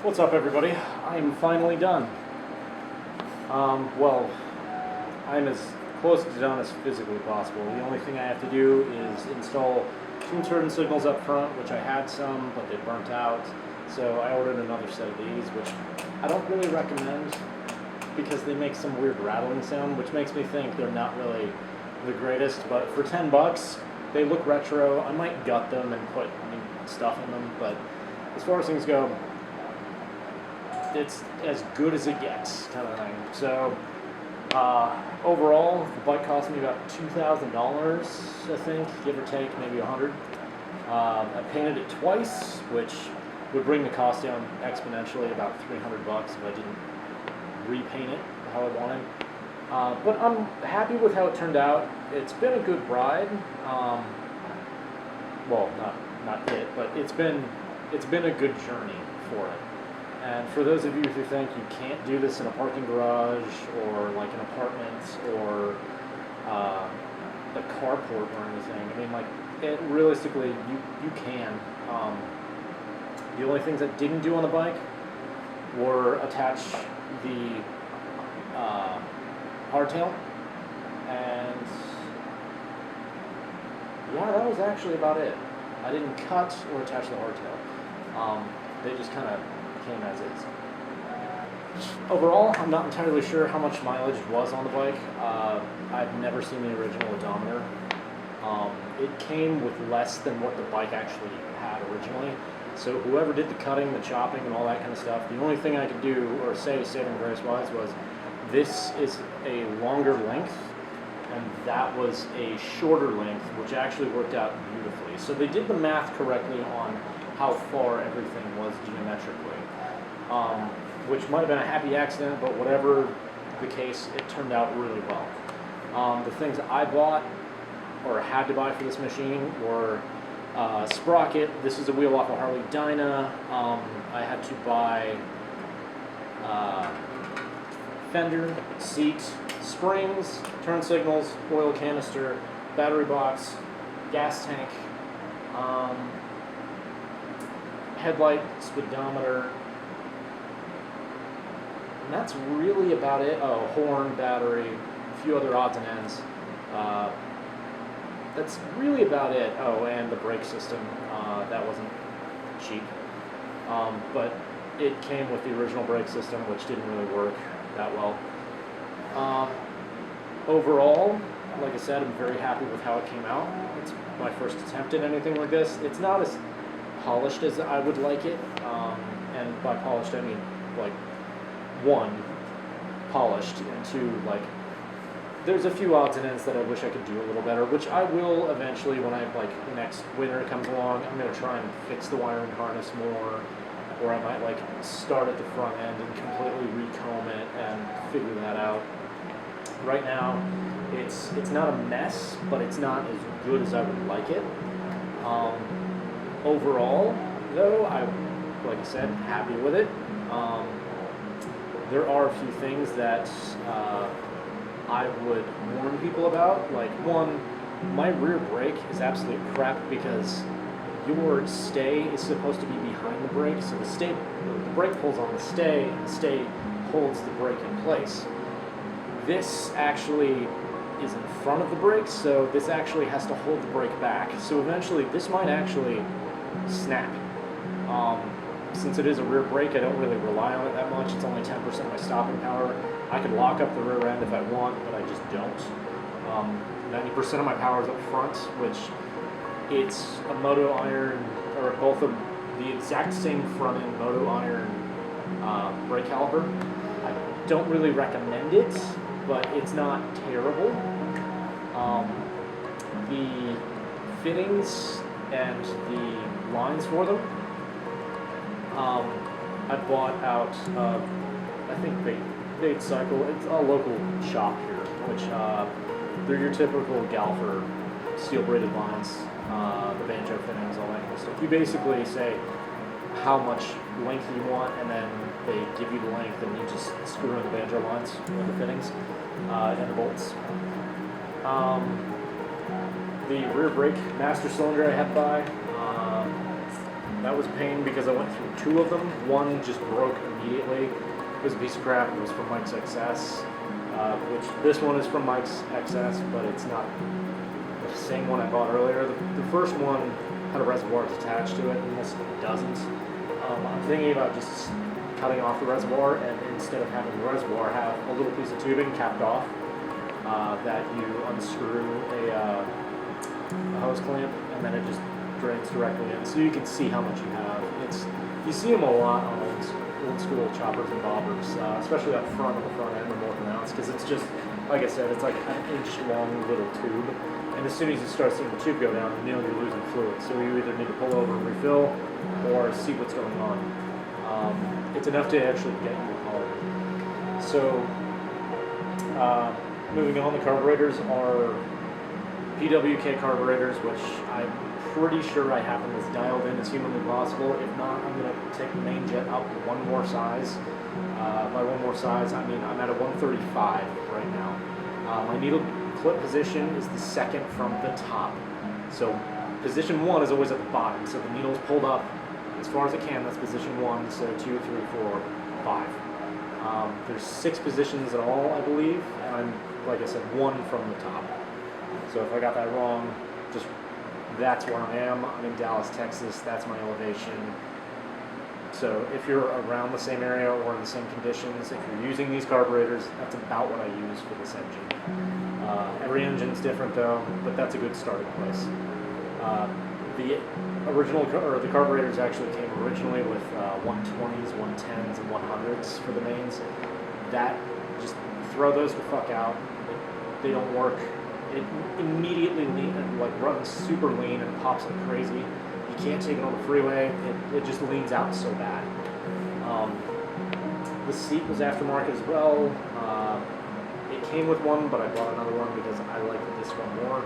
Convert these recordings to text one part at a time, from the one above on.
What's up, everybody? I'm finally done. Well, I'm as close to done as physically possible. The only thing I have to do is install two turn signals up front, which I had some, but they burnt out. So I ordered another set of these, which I don't really recommend because they make some weird rattling sound, which makes me think they're not really the greatest. But for 10 bucks, they look retro. I might gut them and put new stuff in them, but as far as things go, it's as good as it gets, kind of thing. So overall, the bike cost me about $2,000, I think, give or take, maybe $100. I painted it twice, which would bring the cost down exponentially, about $300 if I didn't repaint it how I wanted. But I'm happy with how it turned out. It's been a good ride. Well, not it, but it's been a good journey for it. And for those of you who think you can't do this in a parking garage or like an apartment or a carport or anything, I mean, like, realistically, you can. The only things I didn't do on the bike were attach the hardtail, and yeah, that was actually about it. I didn't cut or attach the hardtail. They just kind of came as is. Overall, I'm not entirely sure how much mileage was on the bike. I've never seen the original odometer. It came with less than what the bike actually had originally. So whoever did the cutting, the chopping, and all that kind of stuff, the only thing I could do, or say saving grace-wise, was this is a longer length, and that was a shorter length, which actually worked out beautifully. So they did the math correctly on how far everything was geometrically, which might have been a happy accident, but whatever the case, it turned out really well. The things I bought, or had to buy for this machine, were sprocket. This is a wheel off a Harley Dyna. I had to buy fender, seat, springs, turn signals, oil canister, battery box, gas tank, headlight, speedometer, and that's really about it. Oh, horn, battery, a few other odds and ends. That's really about it. Oh, and the brake system, that wasn't cheap, but it came with the original brake system, which didn't really work that well. Overall, like I said, I'm very happy with how it came out. It's my first attempt at anything like this. It's not as polished as I would like it, and by polished I mean, like, one, polished, and two, like, there's a few odds and ends that I wish I could do a little better, which I will eventually when next winter comes along. I'm going to try and fix the wiring harness more, or I might, like, start at the front end and completely recomb it and figure that out. Right now, it's not a mess, but it's not as good as I would like it. Overall, though, like I said, happy with it. There are a few things that I would warn people about. Like, one, my rear brake is absolute crap because your stay is supposed to be behind the brake, so the brake pulls on the stay, and the stay holds the brake in place. This actually is in front of the brake, so this actually has to hold the brake back. So eventually, this might actually snap. Since it is a rear brake, I don't really rely on it that much. It's only 10% of my stopping power. I could lock up the rear end if I want, but I just don't. 90% of my power is up front, which it's a moto iron, or both of the exact same front end moto iron brake caliper. I don't really recommend it, but it's not terrible. The fittings and the lines for them, I bought out, I think they'd cycle. It's a local shop here, which they're your typical Galfer steel braided lines, the banjo fittings, all that kind of stuff. You basically say how much length you want, and then they give you the length, and you just screw in the banjo lines with the fittings and the bolts. The rear brake master cylinder I had to buy. That was a pain because I went through 2 of them. One just broke immediately. It was a piece of crap. It was from Mike's XS, which this one is from Mike's XS, but it's not the same one I bought earlier. The first one had a reservoir attached to it, and this doesn't. I'm thinking about just cutting off the reservoir, and instead of having the reservoir, have a little piece of tubing capped off that you unscrew a hose clamp, and then it just drains directly in, so you can see how much you have. You see them a lot on old school choppers and bobbers, especially up front on the front end, are more pronounced, because it's just, like I said, it's like an inch long little tube, and as soon as you start seeing the tube go down, you know you're losing fluid, so you either need to pull over and refill, or see what's going on. It's enough to actually get you home. So, moving on, the carburetors are PWK carburetors, which I'm pretty sure I have them as dialed in as humanly possible. If not, I'm going to take the main jet up one more size. By one more size, I mean I'm at a 135 right now. My needle clip position is the second from the top. So position 1 is always at the bottom. So the needle's pulled up as far as it can. That's position 1. So 2, 3, 4, 5. There's 6 positions at all, I believe. And I'm, like I said, 1 from the top. So if I got that wrong, just that's where I am. I'm in Dallas, Texas. That's my elevation. So if you're around the same area or in the same conditions, if you're using these carburetors, that's about what I use for this engine. Every engine's different though, but that's a good starting place. The original, or the carburetors actually came originally with 120s, 110s, and 100s for the mains. That, just throw those the fuck out. They don't work. It immediately runs super lean and pops like crazy. You can't take it on the freeway. It just leans out so bad. The seat was aftermarket as well. It came with one, but I bought another one because I liked this one more.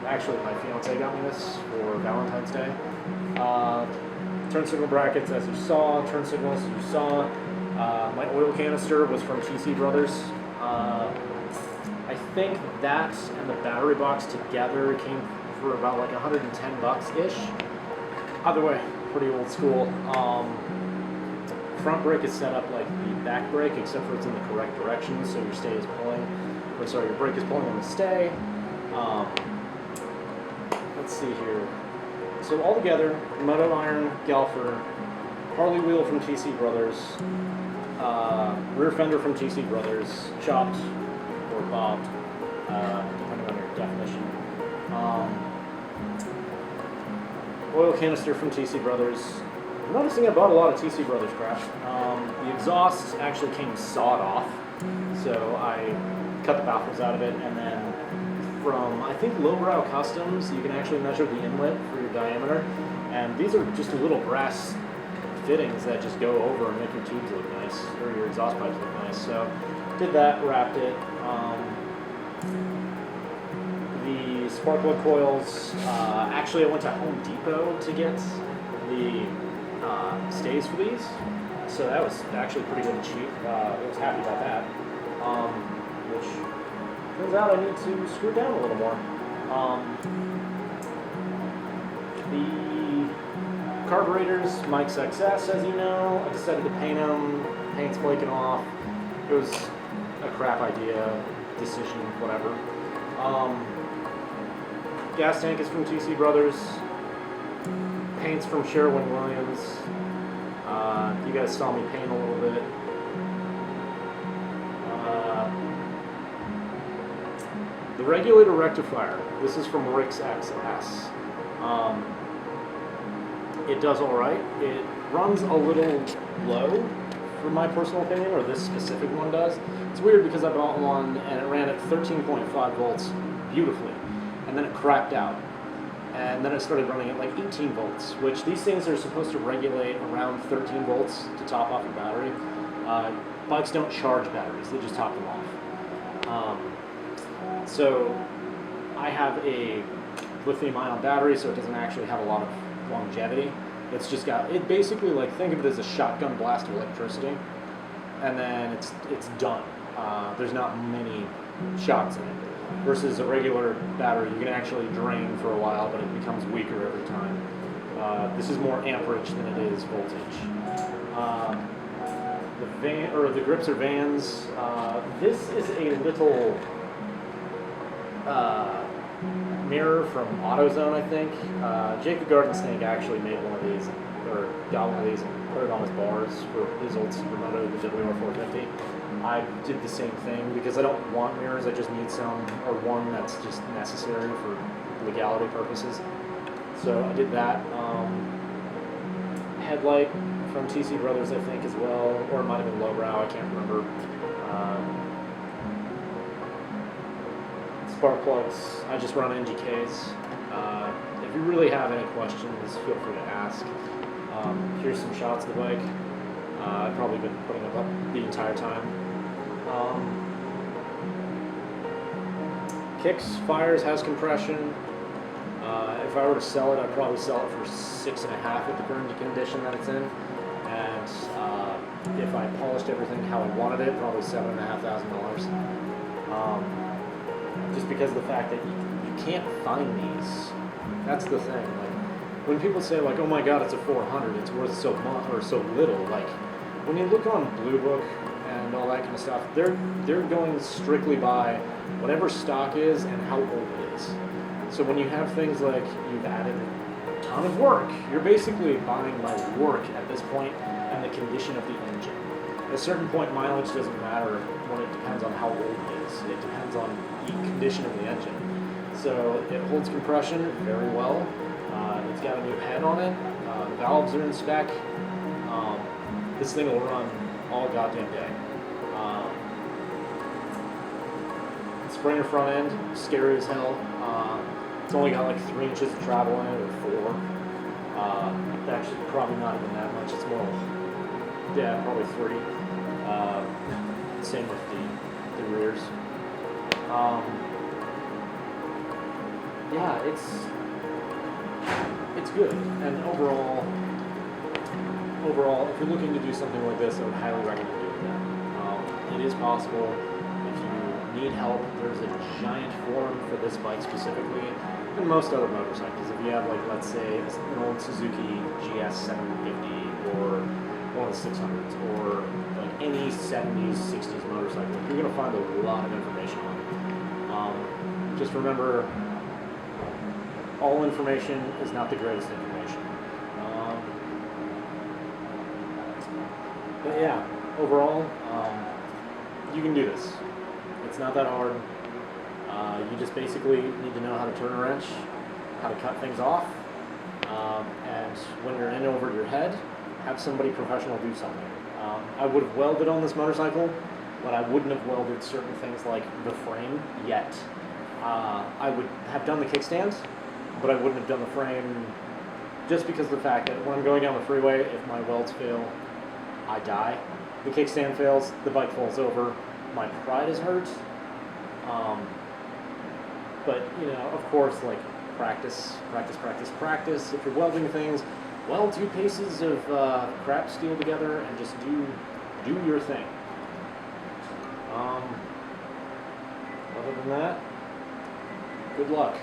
Actually, my fiance got me this for Valentine's Day. Turn signal brackets, as you saw. Turn signals, as you saw. My oil canister was from TC Brothers. I think that and the battery box together came for about like $110-ish. Either way, pretty old school. Front brake is set up like the back brake, except for it's in the correct direction, so your stay is pulling, or sorry, your brake is pulling on the stay. Let's see here. So altogether, Moto Iron, Galfer, Harley wheel from TC Brothers, rear fender from TC Brothers, chopped or bobbed, depending on your definition. Oil canister from TC Brothers. I'm noticing I bought a lot of TC Brothers crap. The exhaust actually came sawed off, so I cut the baffles out of it, and then from, I think, Lowbrow Customs, you can actually measure the inlet for your diameter, and these are just little brass fittings that just go over and make your tubes look nice, or your exhaust pipes look nice. So did that, wrapped it. The spark plug coils, actually I went to Home Depot to get the stays for these, so that was actually pretty good and cheap. I was happy about that, which turns out I need to screw down a little more. The carburetors, Mike's XS, as you know, I decided to paint them. Paint's flaking off. It was a crap idea, decision, whatever. Gas tank is from TC Brothers. Paint's from Sherwin-Williams. You guys saw me paint a little bit. The Regulator Rectifier. This is from Rick's XS. It does alright. It runs a little low, for my personal opinion, or this specific one does. It's weird because I bought one and it ran at 13.5 volts beautifully, and then it crapped out. And then it started running at like 18 volts, which these things are supposed to regulate around 13 volts to top off your battery. Bikes don't charge batteries, they just top them off. So I have a lithium-ion battery, so it doesn't actually have a lot of longevity. It's just got, it basically, like, think of it as a shotgun blast of electricity, and then it's done. There's not many shots in it. Versus a regular battery, you can actually drain for a while, but it becomes weaker every time. This is more amperage than it is voltage. The grips are Vans. This is a little mirror from AutoZone, I think. Jacob Garden Snake actually made one of these, or got one of these and put it on his bars for his old Supermoto, the WR450. I did the same thing because I don't want mirrors, I just need some, or one that's just necessary for legality purposes. So I did that. Headlight from TC Brothers, I think, as well, or it might have been Lowbrow, I can't remember. Spark plugs, I just run NGKs. If you really have any questions, feel free to ask. Here's some shots of the bike. I've probably been putting them up the entire time. Kicks, fires, has compression. If I were to sell it, I'd probably sell it for $6.5 with the current condition that it's in. And if I polished everything how I wanted it, probably $7,500. Just because of the fact that you can't find these. That's the thing. Like, when people say like, "Oh my God, it's a 400, it's worth so much or so little," like when you look on Blue Book and all that kind of stuff, they're going strictly by whatever stock is and how old it is. So when you have things like you've added a ton of work, you're basically buying my work at this point and the condition of the engine. At a certain point, mileage doesn't matter when it depends on how old it is. It depends on the condition of the engine. So it holds compression very well. It's got a new head on it. The valves are in spec. This thing will run all goddamn day. Springer front end, scary as hell. It's only got like 3 inches of travel in it, or 4. Actually, probably not even that much. It's more, yeah, probably 3. Same with the rears. Yeah, it's good. And overall, if you're looking to do something like this, I would highly recommend doing that. It is possible. If you need help, there's a giant forum for this bike specifically, and most other motorcycles. If you have, like, let's say, an old Suzuki GS 750 or one of the 600s, or like any 70s, 60s motorcycle, you're going to find a lot of information on it. Just remember, all information is not the greatest information. But yeah, overall, you can do this. It's not that hard. You just basically need to know how to turn a wrench, how to cut things off, and when you're in over your head, have somebody professional do something. I would have welded on this motorcycle, but I wouldn't have welded certain things like the frame yet. I would have done the kickstand, but I wouldn't have done the frame just because of the fact that when I'm going down the freeway, if my welds fail, I die. The kickstand fails, the bike falls over, my pride is hurt. But, you know, of course, like, practice. If you're welding things, weld 2 pieces of crap steel together and just do your thing. Other than that, good luck.